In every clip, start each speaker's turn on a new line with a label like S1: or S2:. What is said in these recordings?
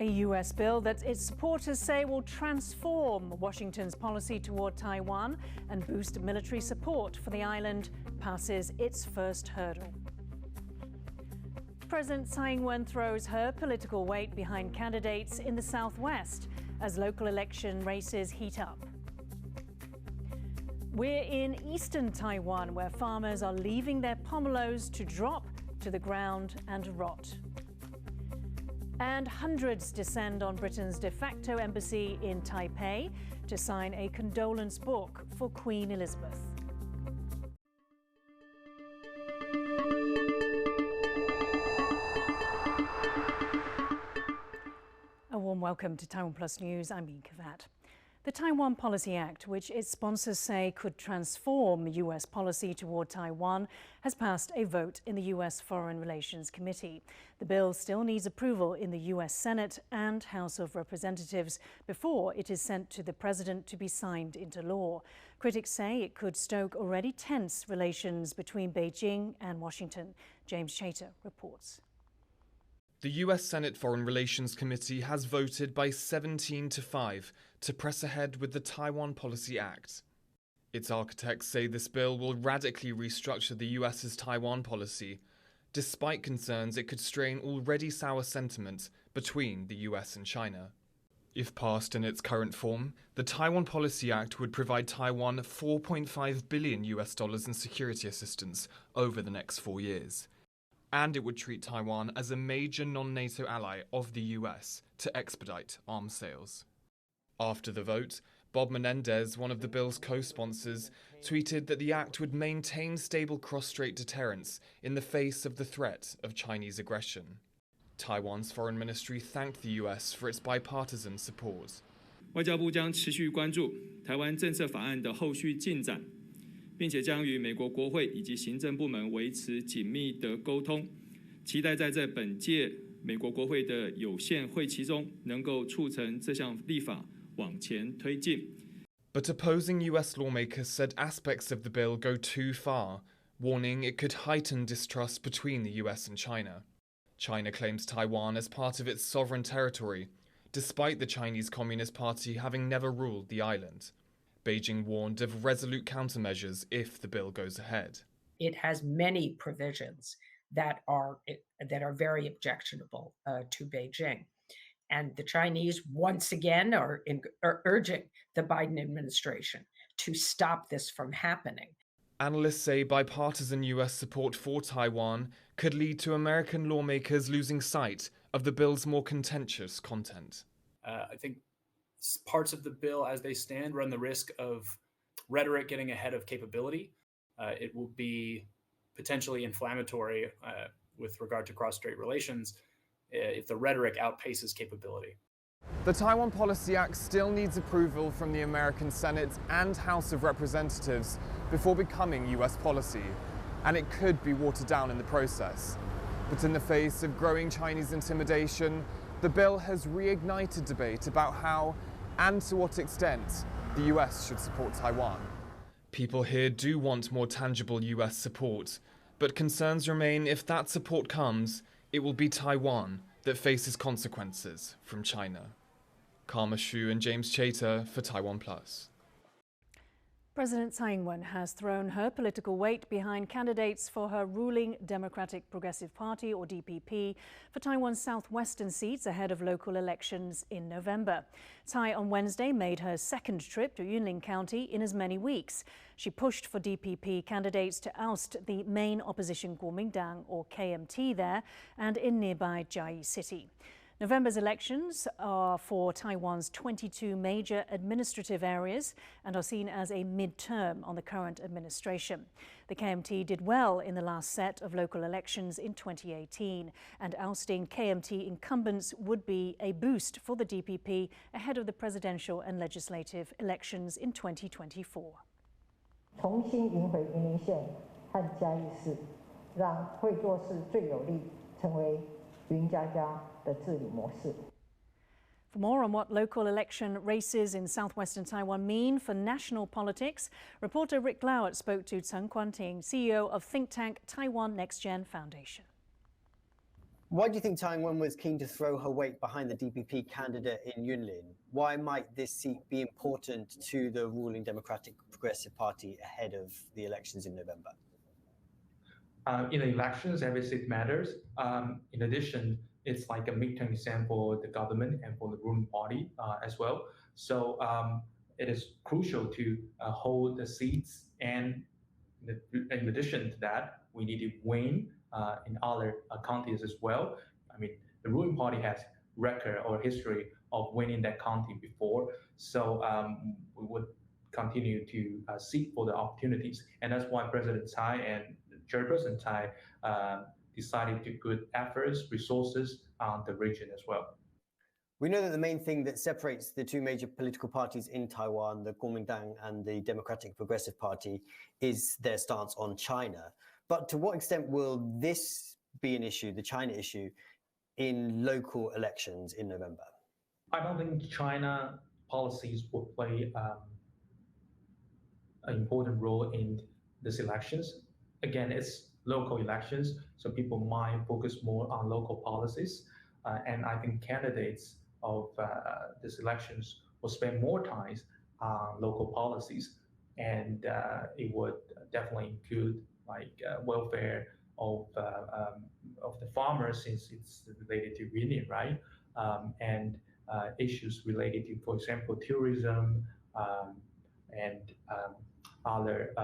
S1: A US bill that its supporters say will transform Washington's policy toward Taiwan and boost military support for the island passes its first hurdle. President Tsai Ing-wen throws her political weight behind candidates in the Southwest as local election races heat up. We're in eastern Taiwan, where farmers are leaving their pomelos to drop to the ground and rot. And hundreds descend on Britain's de facto embassy in Taipei to sign a condolence book for Queen Elizabeth. A warm welcome to TaiwanPlus News. I'm Yin Khvat. The Taiwan Policy Act, which its sponsors say could transform US policy toward Taiwan, has passed a vote in the US Foreign Relations Committee. The bill still needs approval in the US Senate and House of Representatives before it is sent to the President to be signed into law. Critics say it could stoke already tense relations between Beijing and Washington. James Chater reports.
S2: The US Senate Foreign Relations Committee has voted by 17-5 to press ahead with the Taiwan Policy Act. Its architects say this bill will radically restructure the US's Taiwan policy, despite concerns it could strain already sour sentiment between the US and China. If passed in its current form, the Taiwan Policy Act would provide Taiwan $4.5 billion in security assistance over the next 4 years. And it would treat Taiwan as a major non-NATO ally of the US to expedite arms sales. After the vote, Bob Menendez, one of the bill's co-sponsors, tweeted that the act would maintain stable cross-strait deterrence in the face of the threat of Chinese aggression. Taiwan's foreign ministry thanked the US for its bipartisan support.
S3: 外交部将持续关注台湾政策法案的后续进展，并且将与美国国会以及行政部门维持紧密的沟通，期待在这本届美国国会的有限会期中，能够促成这项立法往前推进。
S2: But opposing US lawmakers said aspects of the bill go too far, warning it could heighten distrust between the US and China. China claims Taiwan as part of its sovereign territory, despite the Chinese Communist Party having never ruled the island. Beijing warned of resolute countermeasures if the bill goes ahead.
S4: It has many provisions that are very objectionable to Beijing. And the Chinese, once again, are urging the Biden administration to stop this from happening.
S2: Analysts say bipartisan US support for Taiwan could lead to American lawmakers losing sight of the bill's more contentious content.
S5: I think parts of the bill as they stand run the risk of rhetoric getting ahead of capability. It will be potentially inflammatory with regard to cross-strait relations if the rhetoric outpaces capability.
S2: The Taiwan Policy Act still needs approval from the American Senate and House of Representatives before becoming US policy, and it could be watered down in the process. But in the face of growing Chinese intimidation, the bill has reignited debate about how and to what extent the US should support Taiwan. People here do want more tangible US support, but concerns remain if that support comes, it will be Taiwan that faces consequences from China. Karma Xu and James Chater for TaiwanPlus.
S1: President Tsai Ing-wen has thrown her political weight behind candidates for her ruling Democratic Progressive Party, or DPP, for Taiwan's southwestern seats ahead of local elections in November. Tsai on Wednesday made her second trip to Yunlin County in as many weeks. She pushed for DPP candidates to oust the main opposition Kuomintang, or KMT, there and in nearby Chiayi City. November's elections are for Taiwan's 22 major administrative areas and are seen as a mid-term on the current administration. The KMT did well in the last set of local elections in 2018, and ousting KMT incumbents would be a boost for the DPP ahead of the presidential and legislative elections in 2024.
S6: 重新赢回云林县和嘉义市，让会做事最有力，成为云嘉嘉的治理模式。
S1: For more on what local election races in southwestern Taiwan mean for national politics, reporter Rick Glauert spoke to Chen Kuan-ting, CEO of think tank Taiwan Next Gen Foundation.
S7: Why do you think Tsai Ing-wen was keen to throw her weight behind the DPP candidate in Yunlin? Why might this seat be important to the ruling Democratic Progressive Party ahead of the elections in November?
S8: In the elections, every seat matters. In addition, it's like a midterm exam for the government and for the ruling party as well. So it is crucial to hold the seats, and in addition to that, we need to win in other counties as well. I mean, the ruling party has record or history of winning that county before, so we would continue to seek for the opportunities, and that's why President Tsai and Chairperson Tsai decided to put efforts, resources on the region as well.
S7: We know that the main thing that separates the two major political parties in Taiwan, the Kuomintang and the Democratic Progressive Party, is their stance on China. But to what extent will this be an issue, the China issue, in local elections in November?
S8: I don't think China policies will play an important role in these elections. Again, it's local elections, so people might focus more on local policies. And I think candidates of these elections will spend more time on local policies. And it would definitely include like welfare of the farmers, since it's related to union, right? And issues related to, for example, tourism and other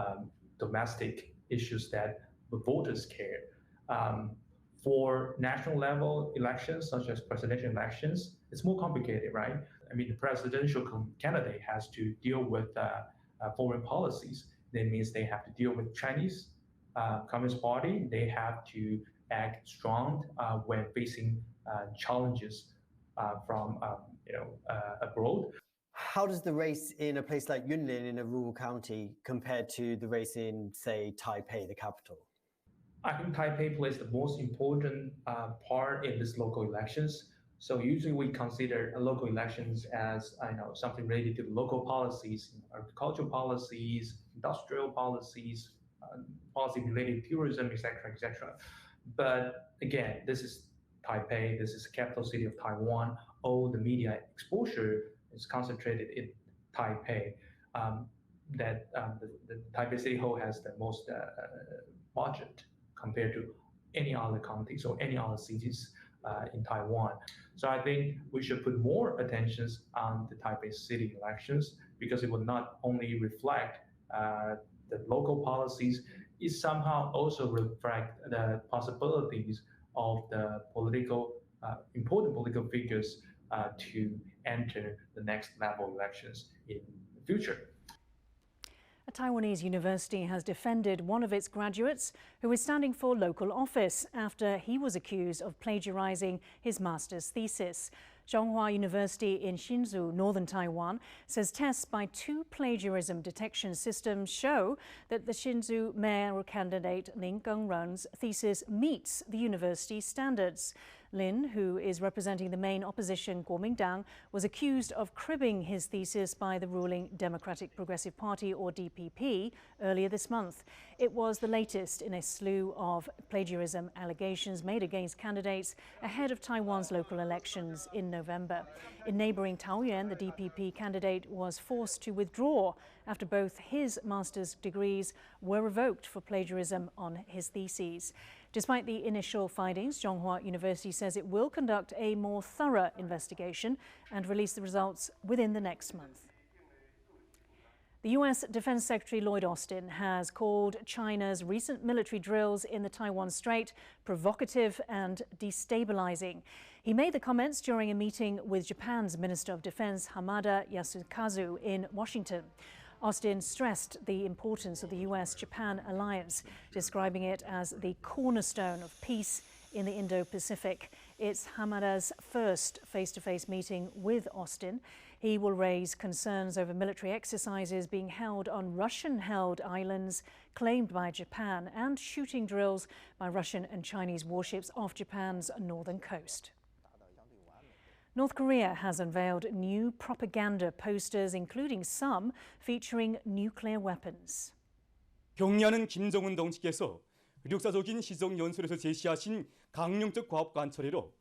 S8: domestic issues that the voters care. For national level elections, such as presidential elections, it's more complicated, right? I mean, the presidential candidate has to deal with foreign policies. That means they have to deal with Chinese Communist Party. They have to act strong when facing challenges from abroad.
S7: How does the race in a place like Yunlin in a rural county compare to the race in, say, Taipei, the capital?
S8: I think Taipei plays the most important part in these local elections. So usually we consider local elections as something related to local policies, agricultural policies, industrial policies, policy related to tourism, etc., etc. But again, this is Taipei. This is the capital city of Taiwan. All the media exposure is concentrated in Taipei. The Taipei City Hall has the most budget compared to any other counties or any other cities in Taiwan. So I think we should put more attention on the Taipei city elections, because it will not only reflect the local policies, it somehow also reflect the possibilities of the important political figures to enter the next level elections in the future.
S1: A Taiwanese university has defended one of its graduates who is standing for local office after he was accused of plagiarizing his master's thesis. Zhonghua University in Hsinchu, northern Taiwan, says tests by 2 plagiarism detection systems show that the Hsinchu mayor candidate Lin Gengren's thesis meets the university's standards. Lin, who is representing the main opposition Kuomintang, was accused of cribbing his thesis by the ruling Democratic Progressive Party, or DPP, earlier this month. It was the latest in a slew of plagiarism allegations made against candidates ahead of Taiwan's local elections in November. In neighbouring Taoyuan, the DPP candidate was forced to withdraw after both his master's degrees were revoked for plagiarism on his theses. Despite the initial findings, Zhonghua University says it will conduct a more thorough investigation and release the results within the next month. The U.S. Defense Secretary Lloyd Austin has called China's recent military drills in the Taiwan Strait provocative and destabilizing. He made the comments during a meeting with Japan's Minister of Defense Hamada Yasukazu in Washington. Austin stressed the importance of the U.S.-Japan alliance, describing it as the cornerstone of peace in the Indo-Pacific. It's Hamada's first face-to-face meeting with Austin. He will raise concerns over military exercises being held on Russian-held islands claimed by Japan and shooting drills by Russian and Chinese warships off Japan's northern coast. North Korea has unveiled new propaganda posters, including some featuring nuclear weapons.
S9: 경리하는 김정은 동지께서 역사적인 시정연설에서 제시하신 강령적 과업 관철회로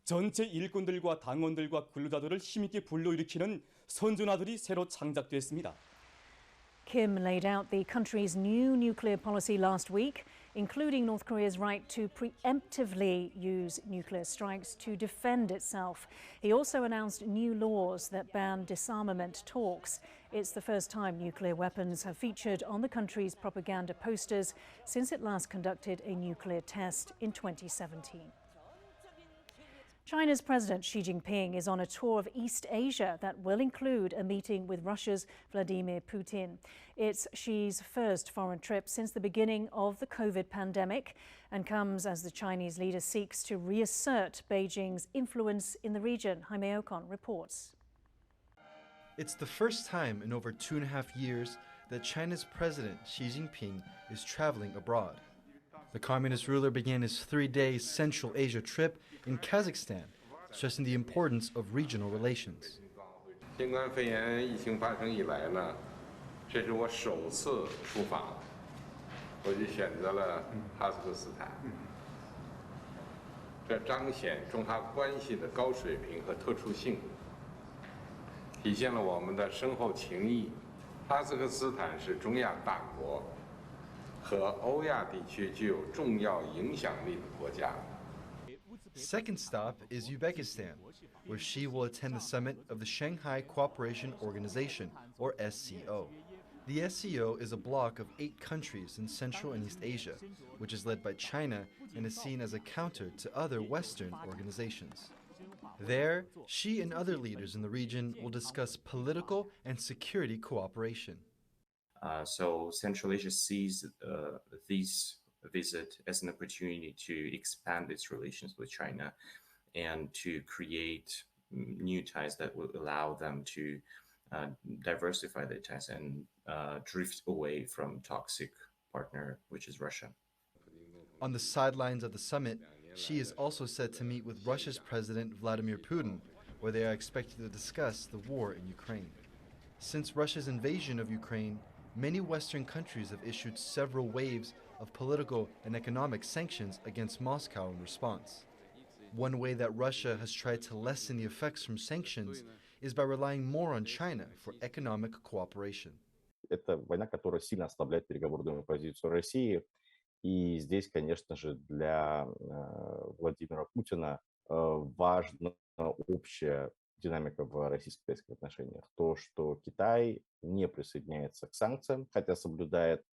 S9: 전체 일꾼들과 당원들과 근로자들을 힘있게 불러일으키는 선전화들이 새로 창작됐습니다.
S1: Kim laid out the country's new nuclear policy last week, including North Korea's right to preemptively use nuclear strikes to defend itself. He also announced new laws that ban disarmament talks. It's the first time nuclear weapons have featured on the country's propaganda posters since it last conducted a nuclear test in 2017. China's President Xi Jinping is on a tour of East Asia that will include a meeting with Russia's Vladimir Putin. It's Xi's first foreign trip since the beginning of the COVID pandemic and comes as the Chinese leader seeks to reassert Beijing's influence in the region. Jaime Ocon reports.
S10: It's the first time in over 2.5 years that China's President Xi Jinping is traveling abroad. The communist ruler began his 3-day Central Asia trip in Kazakhstan, stressing the importance of regional relations.
S11: 新冠肺炎疫情发生以来呢，这是我首次出访，我就选择了哈萨克斯坦。这彰显中哈关系的高水平和特殊性，体现了我们的深厚情谊。哈萨克斯坦是中亚大国和欧亚地区具有重要影响力的国家。
S10: Second stop is Uzbekistan, where Xi will attend the summit of the Shanghai Cooperation Organization, or SCO. The SCO is a bloc of 8 countries in Central and East Asia, which is led by China and is seen as a counter to other Western organizations. There, Xi and other leaders in the region will discuss political and security cooperation.
S12: So Central Asia sees this visit as an opportunity to expand its relations with China and to create new ties that will allow them to diversify their ties and drift away from toxic partner, which is Russia.
S10: On the sidelines of the summit, Xi is also set to meet with Russia's President Vladimir Putin, where they are expected to discuss the war in Ukraine. Since Russia's invasion of Ukraine, many Western countries have issued several waves of political and economic sanctions against Moscow in response. One way that Russia has tried to lessen the effects from sanctions is by relying more on China for economic cooperation.
S13: Это война, которая сильно ослабляет переговорную позицию России. И здесь, конечно же, для Владимира Путина важна общая динамика в российско-китайских отношениях. То, что Китай не присоединяется к санкциям, хотя соблюдает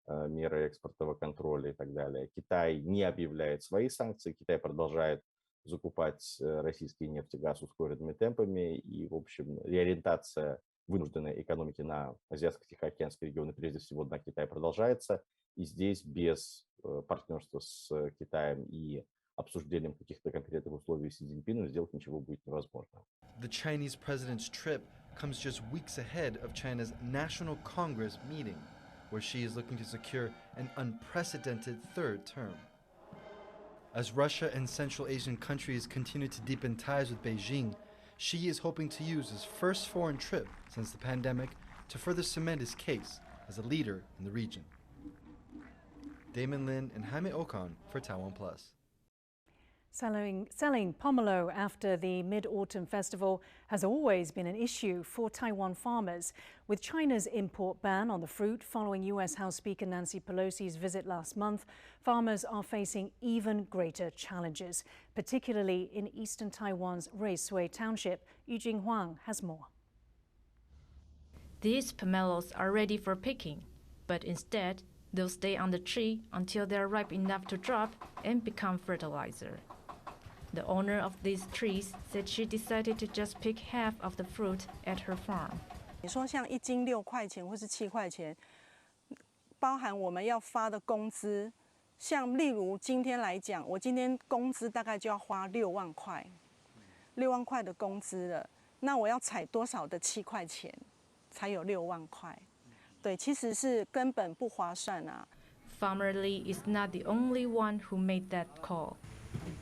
S13: меры экспортного контроля и так далее. Китай не объявляет свои санкции, Китай продолжает закупать российский нефть и газ ускоренными темпами, и, в общем, реориентация вынужденной экономики на Азиатско-Тихоокеанский регион и, прежде всего, на Китай продолжается. И здесь без партнерства с Китаем и обсуждением каких-то конкретных условий Си Цзиньпином сделать ничего будет невозможно.
S10: The Chinese president's trip comes just weeks ahead of China's National Congress meeting, where Xi is looking to secure an unprecedented third term. As Russia and Central Asian countries continue to deepen ties with Beijing, Xi is hoping to use his first foreign trip since the pandemic to further cement his case as a leader in the region. Damon Lin and Jaime Ocon for TaiwanPlus.
S1: Selling pomelo after the Mid-Autumn Festival has always been an issue for Taiwan farmers. With China's import ban on the fruit following US House Speaker Nancy Pelosi's visit last month, farmers are facing even greater challenges, particularly in eastern Taiwan's Ruisui Township. Yujing Huang has more.
S14: These pomelos are ready for picking, but instead, they'll stay on the tree until they are ripe enough to drop and become fertilizer. The owner of these trees said she decided to just pick half of the fruit at her farm.
S15: 你说像1斤6块钱或是7块钱，包含我们要发的工资，像例如今天来讲，我今天工资大概就要花6万块，6万块的工资了，那我要采多少的7块钱，才有6万块？对，其实是根本不划算啊。
S14: Farmer Lee is not the only one who made that call.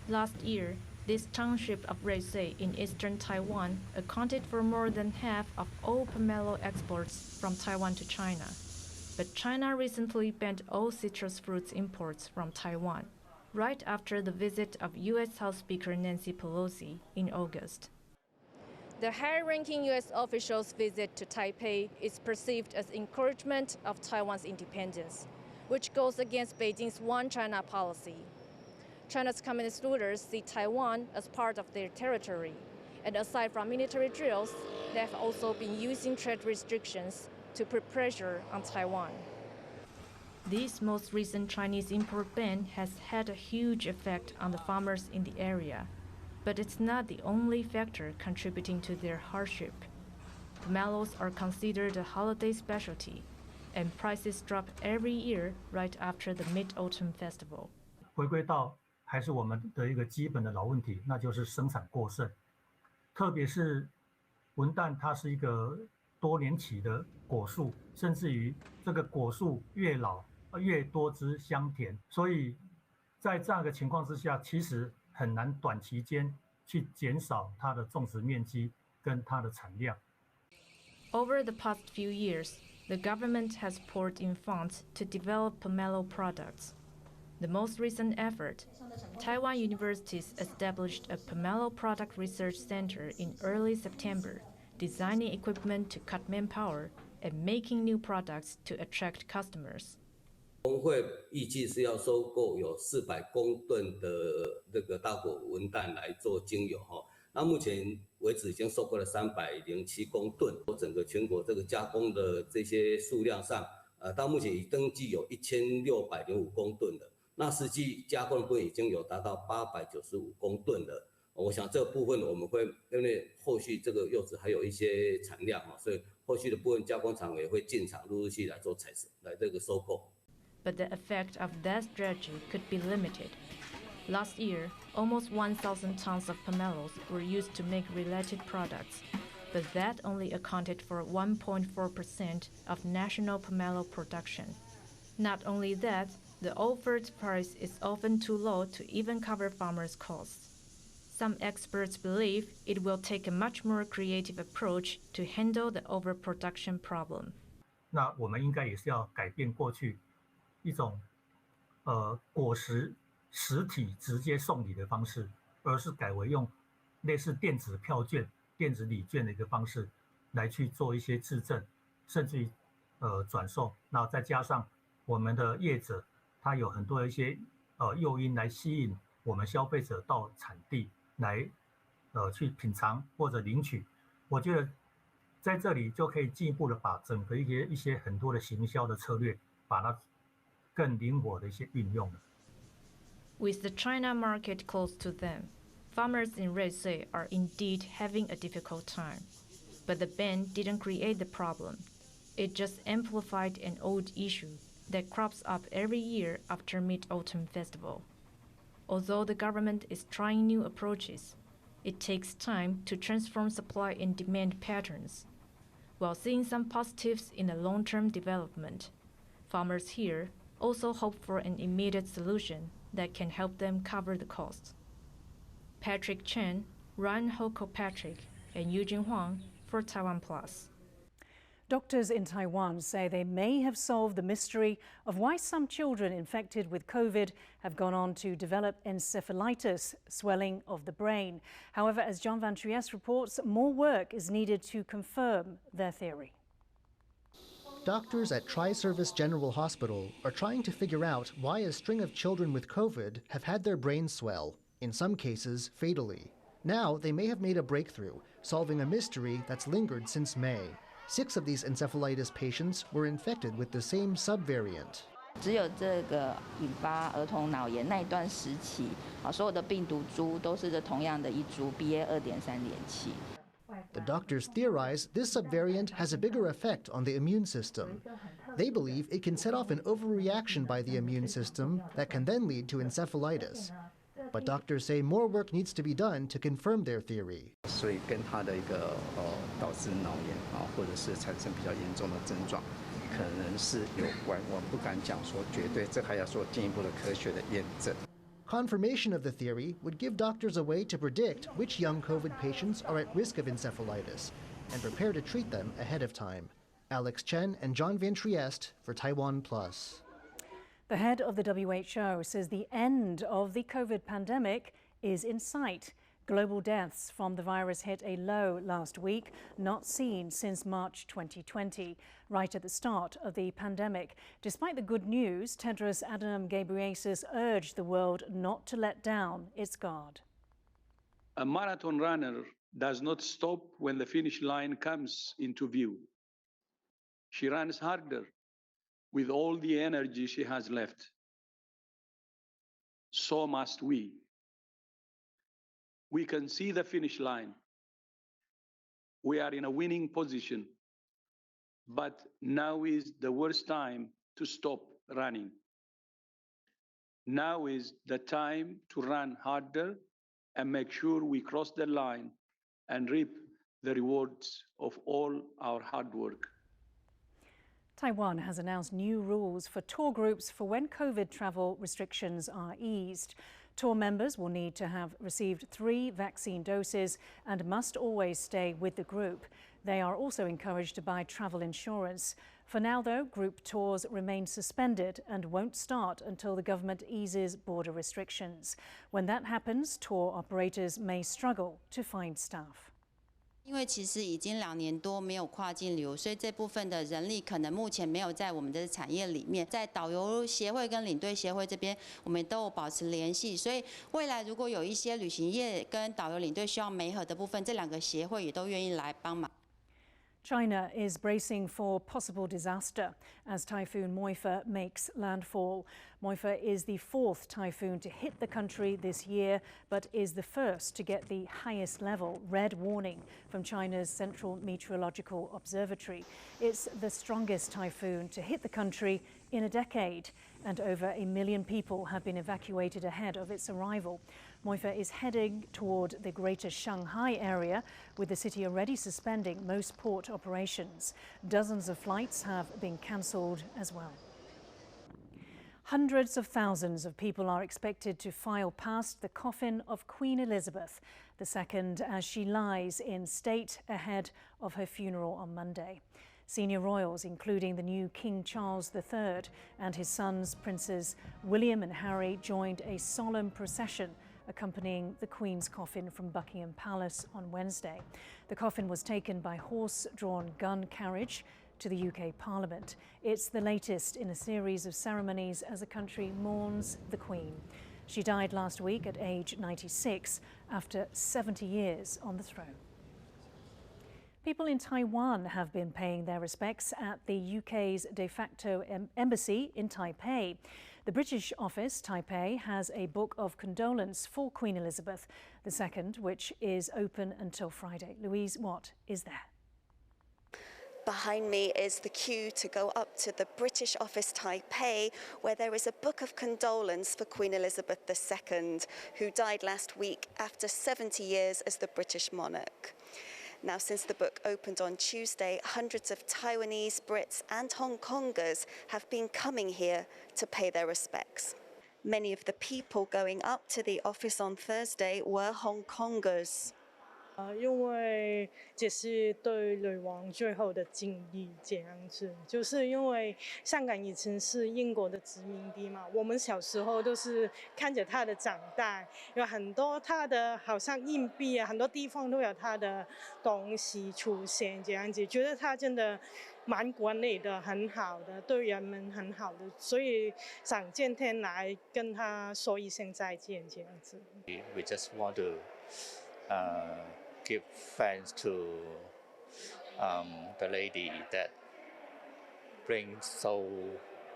S14: Last year, this township of Ruisui in eastern Taiwan accounted for more than half of all pomelo exports from Taiwan to China. But China recently banned all citrus fruits imports from Taiwan, right after the visit of U.S. House Speaker Nancy Pelosi in August. The high-ranking U.S. official's visit to Taipei is perceived as encouragement of Taiwan's independence, which goes against Beijing's One China policy. China's communist rulers see Taiwan as part of their territory, and aside from military drills, they have also been using trade restrictions to put pressure on Taiwan. This most recent Chinese import ban has had a huge effect on the farmers in the area, but it's not the only factor contributing to their hardship. Pomelos are considered a holiday specialty, and prices drop every year right after the Mid-Autumn Festival.
S16: 回归到还是我们的一个基本的老问题，那就是生产过剩。特别是文旦，它是一个多年期的果树，甚至于这个果树越老越多汁香甜，所以在这样一个情况之下，其实很难短期间去减少它的种植面积跟它的产量。
S14: Over the past few years, the government has poured in funds to develop pomelo products. The most recent effort, Taiwan universities established a pomelo product research center in early September, designing equipment to cut manpower and making new products to attract customers.
S17: 工会预计是要收购有400公吨的这个大果文旦来做精油哈。那目前为止已经收购了307公吨，整个全国这个加工的这些数量上，到目前已登记有1605公吨的。那实际加工的部分已经有达到895公吨了。我想这个部分我们会因为后续这个柚子还有一些产量哈，所以后续的部分加工厂也会进场陆续来做采收，来这个收购。
S14: But the effect of that strategy could be limited. Last year, almost 1,000 tons of pomelos were used to make related products, but that only accounted for 1.4% of national pomelo production. Not only that, the offered price is often too low to even cover farmers' costs. Some experts believe it will take a much more creative approach to handle the overproduction problem.
S16: 那我们应该也是要改变过去一种果实实体直接送礼的方式，而是改为用类似电子票券、电子礼券的一个方式来去做一些质证，甚至于转售。那再加上我们的业者，他有很多的一些诱因来吸引我们消费者到产地来去品尝或者领取。我觉得在这里就可以进一步的把整个一些很多的行销的策略，把它更灵活的一些运用。
S14: With the China market close to them, farmers in Red Sea are indeed having a difficult time. But the ban didn't create the problem. It just amplified an old issue that crops up every year after Mid-Autumn Festival. Although the government is trying new approaches, it takes time to transform supply and demand patterns. While seeing some positives in the long-term development, farmers here also hope for an immediate solution that can help them cover the costs. Patrick Chen, Ryan Hoko-Patrick, and Eugene Huang for TaiwanPlus.
S1: Doctors in Taiwan say they may have solved the mystery of why some children infected with COVID have gone on to develop encephalitis, swelling of the brain. However, as John Van Trieste reports, more work is needed to confirm their theory.
S18: Doctors at Tri-Service General Hospital are trying to figure out why a string of children with COVID have had their brains swell, in some cases fatally. Now they may have made a breakthrough, solving a mystery that's lingered since May. 6 of these encephalitis patients were infected with the same subvariant.
S19: 只有这个引发儿童脑炎那一段时期，所有的病毒株都是同样的一株 BA.2.3.7。
S18: The doctors theorize this subvariant has a bigger effect on the immune system. They believe it can set off an overreaction by the immune system that can then lead to encephalitis. But doctors say more work needs to be done to confirm their theory.
S20: 所以跟他的一个导致脑炎或者是产生比较严重的症状，可能是有关。我不敢讲说绝对，这还要做进一步的科学的验证。
S18: Confirmation of the theory would give doctors a way to predict which young COVID patients are at risk of encephalitis and prepare to treat them ahead of time. Alex Chen and John Van Trieste for TaiwanPlus.
S1: The head of the WHO says the end of the COVID pandemic is in sight. Global deaths from the virus hit a low last week, not seen since March 2020, right at the start of the pandemic. Despite the good news, Tedros Adhanom Ghebreyesus urged the world not to let down its guard.
S21: A marathon runner does not stop when the finish line comes into view. She runs harder with all the energy she has left. So must we. We can see the finish line. We are in a winning position, but now is the worst time to stop running. Now is the time to run harder and make sure we cross the line and reap the rewards of all our hard work.
S1: Taiwan has announced new rules for tour groups for when COVID travel restrictions are eased. Tour members will need to have received 3 vaccine doses and must always stay with the group. They are also encouraged to buy travel insurance. For now, though, group tours remain suspended and won't start until the government eases border restrictions. When that happens, tour operators may struggle to find staff.
S22: 因为其实已经2年多没有跨境旅游，所以这部分的人力可能目前没有在我们的产业里面。在导游协会跟领队协会这边，我们都有保持联系。所以未来如果有一些旅行业跟导游领队需要媒合的部分，这2个协会也都愿意来帮忙。
S1: China is bracing for possible disaster as Typhoon Muifa makes landfall. Muifa is the 4th typhoon to hit the country this year, but is the first to get the highest level red warning from China's Central Meteorological Observatory. It's the strongest typhoon to hit the country in a decade, and over 1 million people have been evacuated ahead of its arrival. Muifa is heading toward the greater Shanghai area, with the city already suspending most port operations. Dozens of flights have been cancelled as well. Hundreds of thousands of people are expected to file past the coffin of Queen Elizabeth II as she lies in state ahead of her funeral on Monday. Senior royals, including the new King Charles III and his sons, Princes William and Harry, joined a solemn procession accompanying the Queen's coffin from Buckingham Palace on Wednesday. The coffin was taken by horse-drawn gun carriage to the UK Parliament. It's the latest in a series of ceremonies as the country mourns the Queen. She died last week at age 96 after 70 years on the throne. People in Taiwan have been paying their respects at the UK's de facto embassy in Taipei. The British office, Taipei, has a book of condolence for Queen Elizabeth II, which is open until Friday. Louise Watt is there.
S23: Behind me is the queue to go up to the British office Taipei, where there is a book of condolence for Queen Elizabeth II, who died last week after 70 years as the British monarch. Now, since the book opened on Tuesday, hundreds of Taiwanese, Brits and Hong Kongers have been coming here to pay their respects. Many of the people going up to the office on Thursday were Hong Kongers.
S24: 因为这是对女王最后的敬意，这样子，就是因为香港以前是英国的殖民地嘛，我们小时候都是看着它的长大，有很多它的好像硬币啊，很多地方都有它的东西出现，这样子，觉得它真的蛮管理的很好的，对人们很好的，所以想今天来跟他说一声再见，这样子。
S25: We just want to give thanks to the lady that brings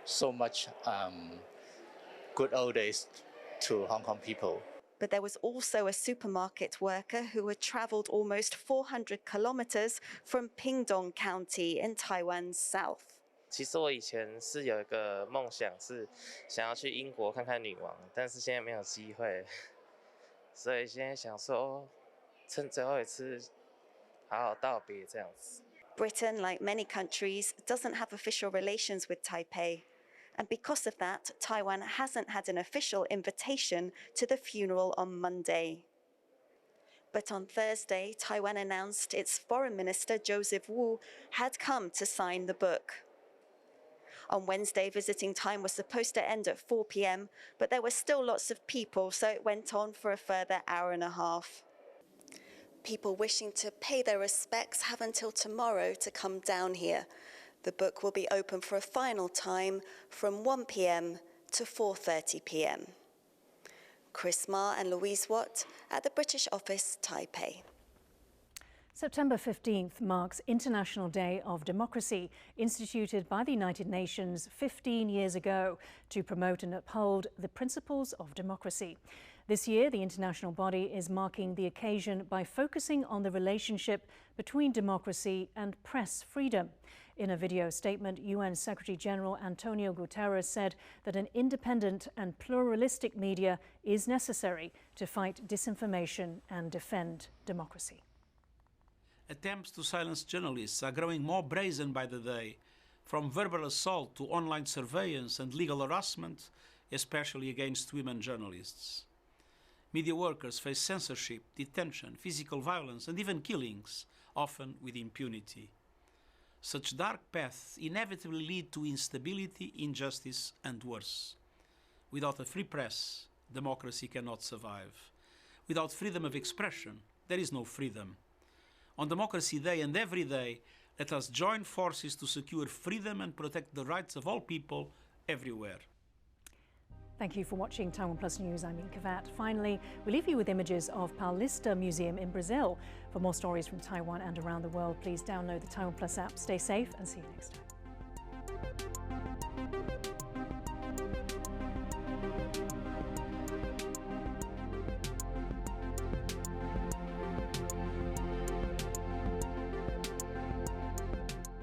S25: so much good old days to Hong Kong people.
S23: But there was also a supermarket worker who had travelled almost 400 kilometers from Pingdong County in Taiwan's south.
S26: 其实我以前是有一个梦想，是想要去英国看看女王，但是现在没有机会，所以现在想说，趁最后一次好好道别这样子。
S23: Britain, like many countries, doesn't have official relations with Taipei. And because of that, Taiwan hasn't had an official invitation to the funeral on Monday. But on Thursday, Taiwan announced its Foreign Minister Joseph Wu had come to sign the book. On Wednesday, visiting time was supposed to end at 4 p.m, but there were still lots of people, so it went on for a further hour and a half. People wishing to pay their respects have until tomorrow to come down here. The book will be open for a final time from 1 p.m. to 4:30 p.m. Chris Marr and Louise Watt at the British office, Taipei.
S1: September 15th marks International Day of Democracy, instituted by the United Nations 15 years ago to promote and uphold the principles of democracy. This year, the international body is marking the occasion by focusing on the relationship between democracy and press freedom. In a video statement, UN Secretary-General Antonio Guterres said that an independent and pluralistic media is necessary to fight disinformation and defend democracy.
S2: Attempts to silence journalists are growing more brazen by the day, from verbal assault to online surveillance and legal harassment, especially against women journalists. Media workers face censorship, detention, physical violence, and even killings, often with impunity. Such dark paths inevitably lead to instability, injustice, and worse. Without a free press, democracy cannot survive. Without freedom of expression, there is no freedom. On Democracy Day and every day, let us join forces to secure freedom and protect the rights of all people everywhere.
S1: Thank you for watching TaiwanPlus News. I'm Yin Khvat. Finally, we leave you with images of Paulista Museum in Brazil. For more stories from Taiwan and around the world, please download the TaiwanPlus app. Stay safe and see you next time.